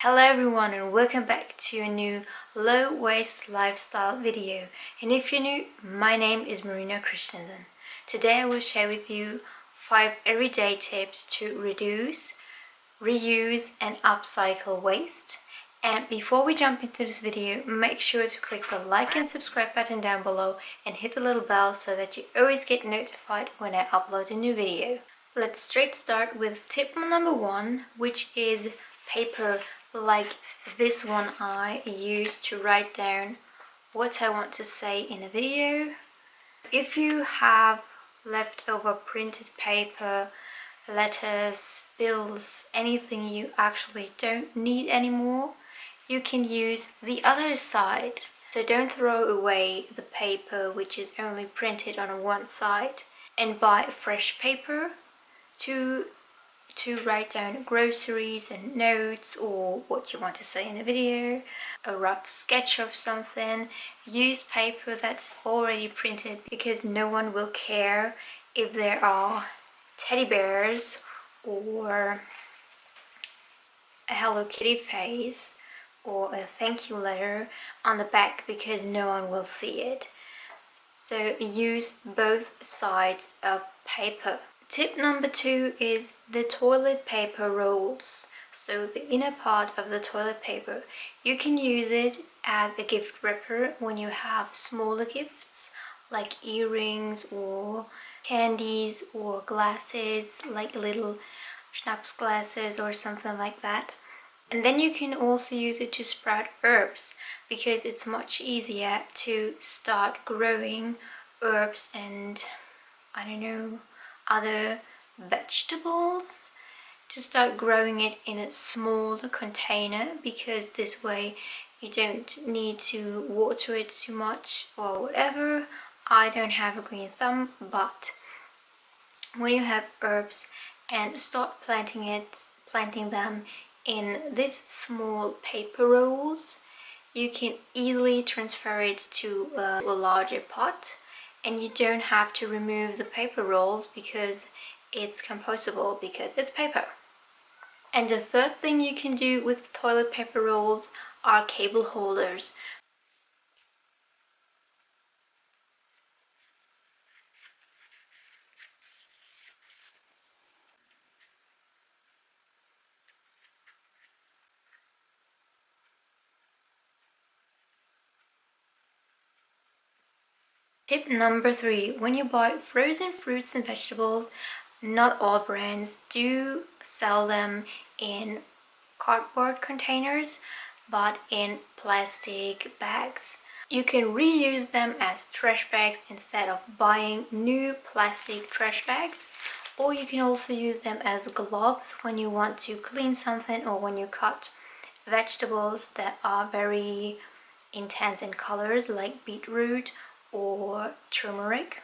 Hello everyone and welcome back to a new low waste lifestyle video. And if you're new, my name is Marina. Today I will share with you 5 everyday tips to reduce, reuse and upcycle waste. And before we jump into this video, make sure to click the like and subscribe button down below and hit the little bell so that you always get notified when I upload a new video. Let's straight start with tip number 1, which is paper like this one I use to write down what I want to say in a video. If you have leftover printed paper, letters, bills, anything you actually don't need anymore, you can use the other side. So don't throw away the paper which is only printed on one side and buy fresh paper to write down groceries and notes or what you want to say in a video, a rough sketch of something. Use paper that's already printed because no one will care if there are teddy bears or a Hello Kitty face or a thank you letter on the back because no one will see it. So use both sides of paper. Tip number 2 is the toilet paper rolls. So the inner part of the toilet paper, you can use it as a gift wrapper when you have smaller gifts like earrings or candies or glasses, like little schnapps glasses or something like that. And then you can also use it to sprout herbs because it's much easier to start growing herbs and other vegetables, to start growing it in a smaller container because this way you don't need to water it too much or whatever. I don't have a green thumb, but when you have herbs and start planting them in these small paper rolls, you can easily transfer it to a larger pot and you don't have to remove the paper rolls because it's compostable because it's paper. And the third thing you can do with toilet paper rolls are cable holders. Tip number 3, when you buy frozen fruits and vegetables, not all brands do sell them in cardboard containers, but in plastic bags. You can reuse them as trash bags instead of buying new plastic trash bags, or you can also use them as gloves when you want to clean something or when you cut vegetables that are very intense in colors like beetroot or turmeric.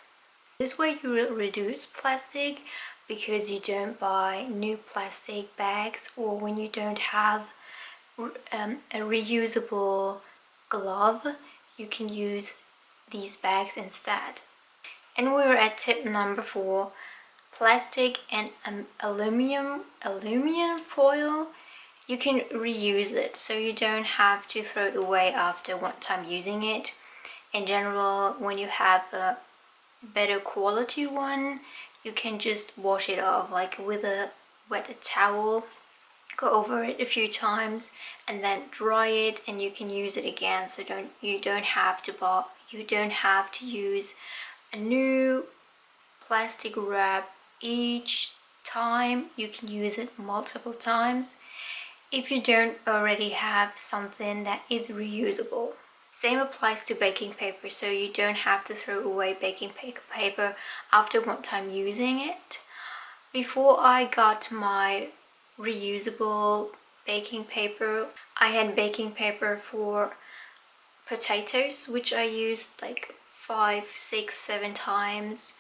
This way you will reduce plastic because you don't buy new plastic bags, or when you don't have a reusable glove, you can use these bags instead. And we're at tip number 4, plastic and aluminum foil. You can reuse it, so you don't have to throw it away after one time using it. In general, when you have a better quality one, you can just wash it off like with a wet towel, go over it a few times and then dry it and you can use it again. So you don't have to use a new plastic wrap each time. You can use it multiple times if you don't already have something that is reusable. Same applies to baking paper, so you don't have to throw away baking paper after one time using it. Before I got my reusable baking paper, I had baking paper for potatoes, which I used like 5, 6, 7 times.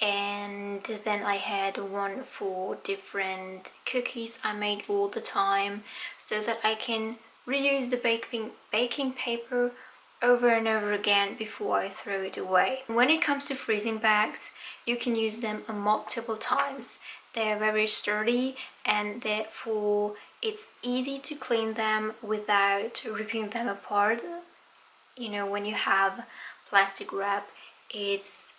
And then I had one for different cookies I made all the time, so that I can reuse the baking paper over and over again before I throw it away. When it comes to freezing bags, you can use them multiple times. They're very sturdy and therefore It's easy to clean them without ripping them apart. You know, when you have plastic wrap, it's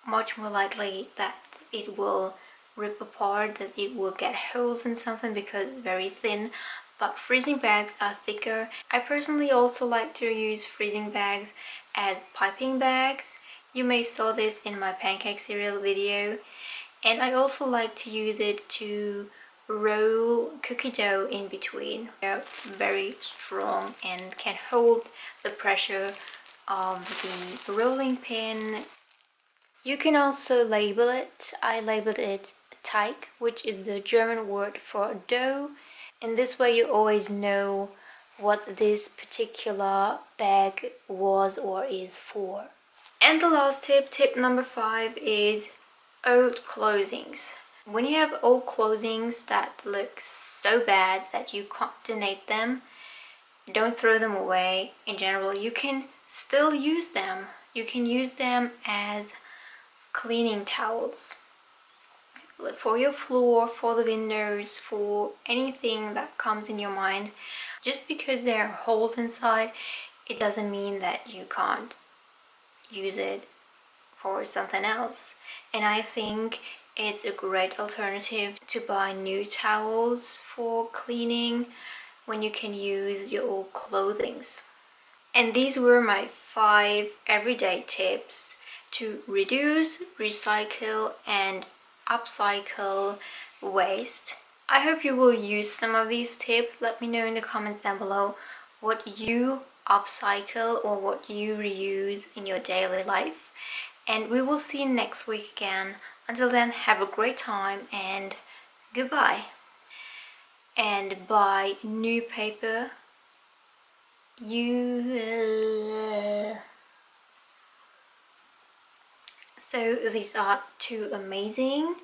much more likely that it will rip apart, that it will get holes in something because it's very thin. But freezing bags are thicker. I personally also like to use freezing bags as piping bags. You may saw this in my pancake cereal video. And I also like to use it to roll cookie dough in between. They're very strong and can hold the pressure of the rolling pin. You can also label it. I labeled it Teig, which is the German word for dough. In this way you always know what this particular bag was or is for. And the last tip, tip number 5, is old clothings. When you have old clothings that look so bad that you can't donate them, don't throw them away. In general, you can still use them. You can use them as cleaning towels for your floor, for the windows, for anything that comes in your mind. Just because there are holes inside, it doesn't mean that you can't use it for something else. And I think it's a great alternative to buy new towels for cleaning when you can use your old clothings. And these were my 5 everyday tips to reduce, recycle, and upcycle waste. I hope you will use some of these tips. Let me know in the comments down below what you upcycle or what you reuse in your daily life. And we will see you next week again. Until then, have a great time and goodbye. And buy new paper. So these are 2 amazing